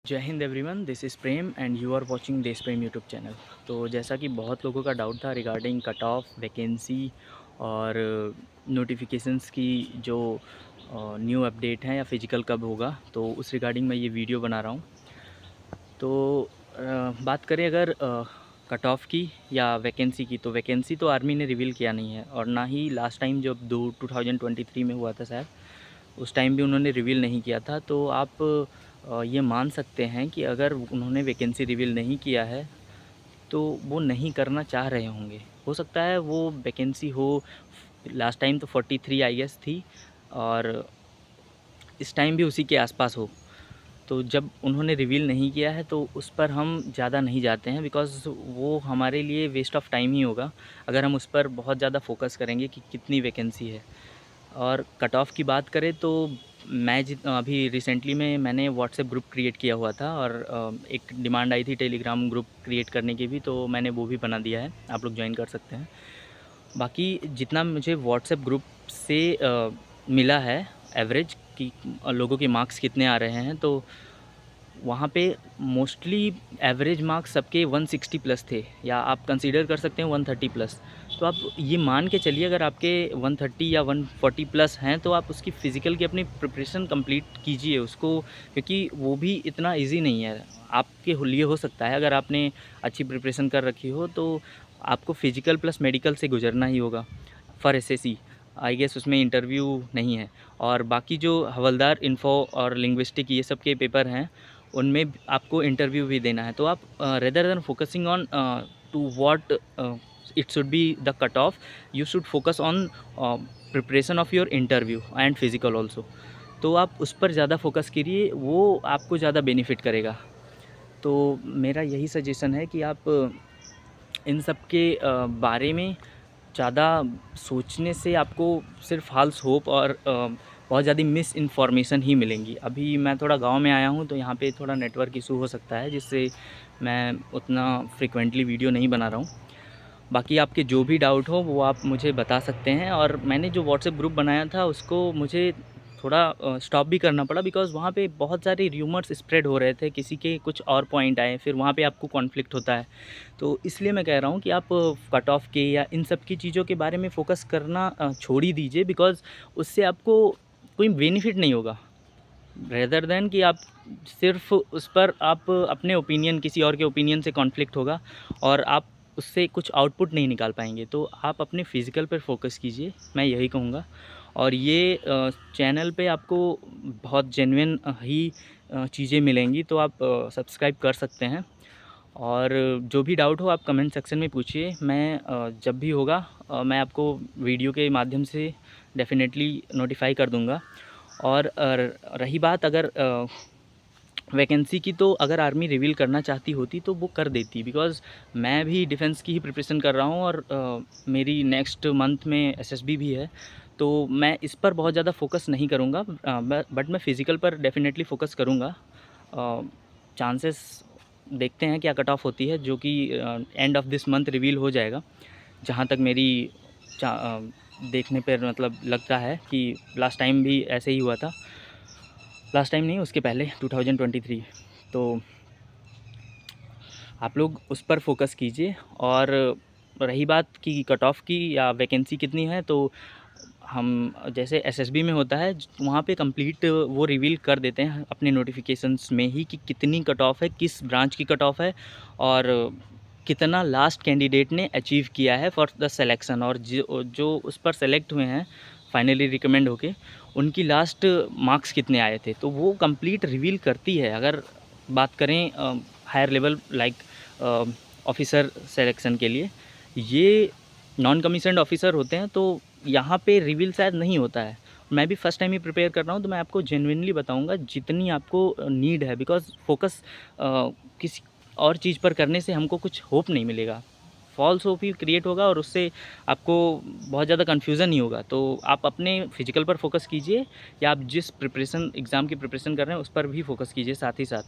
जय हिंद everyone, this is Prem and you are watching Desh Prem YouTube channel. तो जैसा कि बहुत लोगों का डाउट था रिगार्डिंग कट ऑफ वैकेंसी और नोटिफिकेशंस की जो न्यू अपडेट है या फिजिकल कब होगा, तो उस रिगार्डिंग मैं ये वीडियो बना रहा हूँ। तो बात करें अगर कट ऑफ की या वैकेंसी की, तो वैकेंसी तो आर्मी ने रिवील किया नहीं है और ना ही लास्ट टाइम जब 2023 में हुआ था शायद, उस टाइम भी उन्होंने रिवील नहीं किया था। तो आप ये मान सकते हैं कि अगर उन्होंने वैकेंसी रिवील नहीं किया है तो वो नहीं करना चाह रहे होंगे। हो सकता है वो वैकेंसी हो, लास्ट टाइम तो 43 आई गेस थी और इस टाइम भी उसी के आसपास हो। तो जब उन्होंने रिवील नहीं किया है तो उस पर हम ज़्यादा नहीं जाते हैं, बिकॉज़ वो हमारे लिए वेस्ट ऑफ टाइम ही होगा अगर हम उस पर बहुत ज़्यादा फोकस करेंगे कि कितनी वैकेंसी है। और कट ऑफ की बात करें तो मैं अभी रिसेंटली में मैंने व्हाट्सएप ग्रुप क्रिएट किया हुआ था और एक डिमांड आई थी टेलीग्राम ग्रुप क्रिएट करने की भी, तो मैंने वो भी बना दिया है, आप लोग ज्वाइन कर सकते हैं। बाकी जितना मुझे व्हाट्सएप ग्रुप से मिला है एवरेज कि लोगों के मार्क्स कितने आ रहे हैं, तो वहाँ पे मोस्टली एवरेज मार्क्स सबके 160 प्लस थे, या आप कंसीडर कर सकते हैं 130 प्लस। तो आप ये मान के चलिए अगर आपके 130 या 140 प्लस हैं तो आप उसकी फ़िज़िकल की अपनी प्रिपरेशन कंप्लीट कीजिए उसको, क्योंकि वो भी इतना इजी नहीं है। आपके लिए हो सकता है अगर आपने अच्छी प्रिपरेशन कर रखी हो तो आपको फ़िज़िकल प्लस मेडिकल से गुजरना ही होगा फॉर एसएससी। आई गेस उसमें इंटरव्यू नहीं है। और बाकी जो हवलदार, इन्फो और लिंग्विस्टिक ये सब के पेपर हैं उनमें आपको इंटरव्यू भी देना है। तो आप rather than focusing on to what it should be the cut off, you should focus on preparation of your interview and physical also. तो आप उस पर ज़्यादा फोकस करिए, वो आपको ज़्यादा बेनिफिट करेगा। तो मेरा यही सजेशन है कि आप इन सब के बारे में ज़्यादा सोचने से आपको सिर्फ फॉल्स होप और बहुत ज़्यादा मिस इन्फॉर्मेशन ही मिलेंगी। अभी मैं थोड़ा गांव में आया हूं तो यहाँ पे थोड़ा नेटवर्क इशू हो सकता है, जिससे मैं उतना फ्रिक्वेंटली वीडियो नहीं बना रहा हूँ। बाकी आपके जो भी डाउट हो वो आप मुझे बता सकते हैं। और मैंने जो व्हाट्सएप ग्रुप बनाया था उसको मुझे थोड़ा स्टॉप भी करना पड़ा, बिकॉज़ वहाँ पे बहुत सारे र्यूमर्स स्प्रेड हो रहे थे, किसी के कुछ और पॉइंट आए, फिर वहाँ पे आपको कॉन्फ्लिक्ट होता है। तो इसलिए मैं कह रहा हूँ कि आप कट ऑफ के या इन सब की चीज़ों के बारे में फ़ोकस करना छोड़ ही दीजिए, बिकॉज़ उससे आपको कोई बेनिफिट नहीं होगा। रेदर देन कि आप सिर्फ उस पर आप अपने ओपिनियन, किसी और के ओपिनियन से कॉन्फ्लिक्ट होगा और आप उससे कुछ आउटपुट नहीं निकाल पाएंगे। तो आप अपने फिज़िकल पर फोकस कीजिए, मैं यही कहूँगा। और ये चैनल पे आपको बहुत जेन्युइन ही चीज़ें मिलेंगी, तो आप सब्सक्राइब कर सकते हैं। और जो भी डाउट हो आप कमेंट सेक्शन में पूछिए, मैं जब भी होगा मैं आपको वीडियो के माध्यम से डेफ़िनेटली नोटिफाई कर दूँगा। और रही बात अगर वैकेंसी की, तो अगर आर्मी रिवील करना चाहती होती तो वो कर देती, बिकॉज़ मैं भी डिफेंस की ही प्रिपरेशन कर रहा हूँ और मेरी नेक्स्ट मंथ में एसएसबी भी है। तो मैं इस पर बहुत ज़्यादा फोकस नहीं करूँगा, बट मैं फ़िज़िकल पर डेफ़िनेटली फ़ोकस करूँगा। चांसेस देखते हैं क्या कट ऑफ होती है, जो कि end of this month reveal हो जाएगा। जहाँ तक मेरी देखने पर मतलब लगता है कि लास्ट टाइम भी ऐसे ही हुआ था, लास्ट टाइम नहीं उसके पहले 2023। तो आप लोग उस पर फोकस कीजिए। और रही बात कि कट ऑफ की या वैकेंसी कितनी है, तो हम जैसे एसएसबी में होता है वहाँ पे कंप्लीट वो रिवील कर देते हैं अपने नोटिफिकेशंस में ही कि कितनी कट ऑफ है, किस ब्रांच की कट ऑफ है और कितना लास्ट कैंडिडेट ने अचीव किया है फॉर द सिलेक्शन। और जो जो उस पर सेलेक्ट हुए हैं फाइनली रिकमेंड होके, उनकी लास्ट मार्क्स कितने आए थे, तो वो कंप्लीट रिवील करती है। अगर बात करें higher level like officer selection के लिए, ये नॉन कमीशन्ड ऑफिसर होते हैं, तो यहाँ पे रिवील शायद नहीं होता है। मैं भी फर्स्ट टाइम ही प्रिपेयर कर रहा हूँ, तो मैं आपको जेन्युइनली बताऊँगा जितनी आपको नीड है, बिकॉज़ फोकस किसी और चीज़ पर करने से हमको कुछ होप नहीं मिलेगा। फ़ॉल्स होप ही क्रिएट होगा और उससे आपको बहुत ज़्यादा कन्फ्यूज़न ही होगा। तो आप अपने फिज़िकल पर फोकस कीजिए, या आप जिस प्रिपरेशन एग्ज़ाम की प्रिपरेशन कर रहे हैं उस पर भी फोकस कीजिए साथ ही साथ।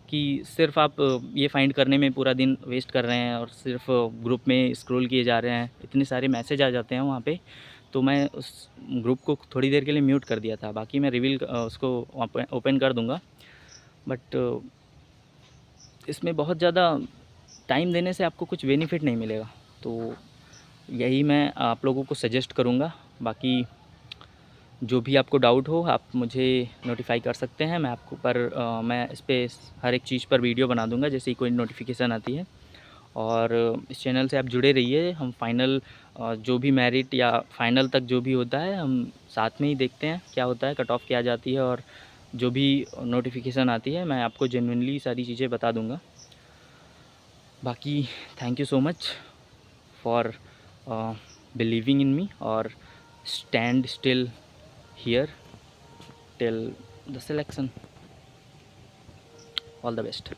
कि सिर्फ आप ये फाइंड करने में पूरा दिन वेस्ट कर रहे हैं और सिर्फ ग्रुप में स्क्रॉल किए जा रहे हैं, इतने सारे मैसेज आ जाते हैं वहाँ पे। तो मैं उस ग्रुप को थोड़ी देर के लिए म्यूट कर दिया था, बाकी मैं रिवील उसको ओपन कर दूँगा। बट इसमें बहुत ज़्यादा टाइम देने से आपको कुछ बेनिफिट नहीं मिलेगा। तो यही मैं आप लोगों को सजेस्ट करूँगा। बाकी जो भी आपको डाउट हो आप मुझे नोटिफ़ाई कर सकते हैं। मैं आपको मैं इस पे हर एक चीज़ पर वीडियो बना दूँगा जैसे ही कोई नोटिफ़िकेशन आती है। और इस चैनल से आप जुड़े रहिए। हम फाइनल जो भी मेरिट या फाइनल तक जो भी होता है हम साथ में ही देखते हैं क्या होता है, कट ऑफ क्या आ जाती है, और जो भी नोटिफ़िकेशन आती है मैं आपको जेन्युइनली सारी चीज़ें बता दूँगा। बाकी thank you so much for believing in me और stand still here till the selection. All the best.